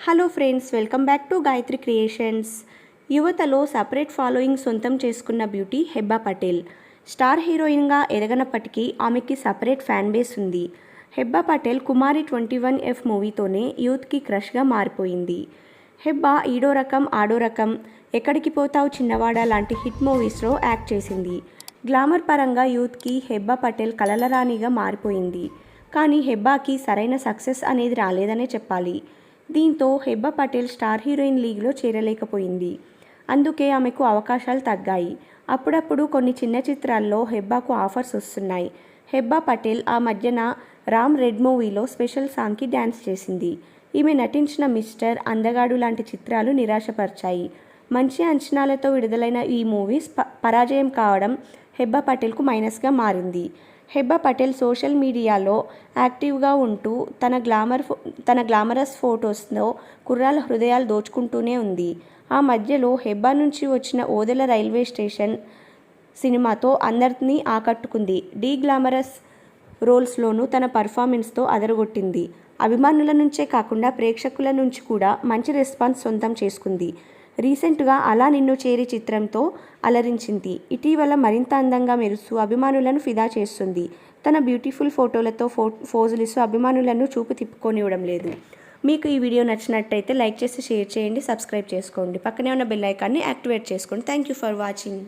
Hello friends, welcome back to Gayatri creations. యువతలో separate following సొంతం చేసుకున్న బ్యూటీ హెబ్బా పటేల్. స్టార్ హీరోయిన్గా ఎదగనప్పటికీ ఆమెకి సపరేట్ ఫ్యాన్ బేస్ ఉంది. హెబ్బా పటేల్ కుమారి 21F మూవీతోనే యూత్కి క్రష్గా మారిపోయింది. హెబ్బా ఈడో రకం ఆడో రకం, ఎక్కడికి పోతావు చిన్నవాడా లాంటి హిట్ మూవీస్లో యాక్ట్ చేసింది. గ్లామర్ పరంగా యూత్కి హెబ్బా పటేల్ కలలరాణిగా మారిపోయింది. కానీ హెబ్బాకి సరైన సక్సెస్ అనేది రాలేదనే చెప్పాలి. దీంతో హెబ్బా పటేల్ స్టార్ హీరోయిన్ లీగ్లో చేరలేకపోయింది. అందుకే ఆమెకు అవకాశాలు తగ్గాయి. అప్పుడప్పుడు కొన్ని చిన్న చిత్రాల్లో హెబ్బాకు ఆఫర్స్ వస్తున్నాయి. హెబ్బా పటేల్ ఆ మధ్యన రామ్ రెడ్ మూవీలో స్పెషల్ సాంగ్కి డ్యాన్స్ చేసింది. ఈమె నటించిన మిస్టర్, అందగాడు లాంటి చిత్రాలు నిరాశపరిచాయి. మంచి అంచనాలతో విడుదలైన ఈ మూవీస్ పరాజయం కావడం హెబ్బా పటేల్కు మైనస్గా మారింది. హెబ్బా పటేల్ సోషల్ మీడియాలో యాక్టివ్గా ఉంటూ తన గ్లామరస్ ఫొటోస్లో కుర్రాల హృదయాలు దోచుకుంటూనే ఉంది. ఆ మధ్యలో హెబ్బా నుంచి వచ్చిన ఓదెల రైల్వే స్టేషన్ సినిమాతో అందరినీ ఆకట్టుకుంది. గ్లామరస్ రోల్స్లోనూ తన పర్ఫార్మెన్స్తో అదరగొట్టింది. అభిమానుల నుంచే కాకుండా ప్రేక్షకుల నుంచి కూడా మంచి రెస్పాన్స్ సొంతం చేసుకుంది. రీసెంట్గా అలా నిన్ను చేరి చిత్రంతో అలరించింది. ఇటీవల మరింత అందంగా మెరుస్తూ అభిమానులను ఫిదా చేస్తుంది. తన బ్యూటిఫుల్ ఫోటోలతో ఫోజులిస్తూ అభిమానులను చూపు తిప్పుకోనివ్వడం లేదు. మీకు ఈ వీడియో నచ్చినట్టయితే లైక్ చేసి షేర్ చేయండి, సబ్స్క్రైబ్ చేసుకోండి. పక్కనే ఉన్న బెల్ ఐకాన్ని యాక్టివేట్ చేసుకోండి. Thank you for watching.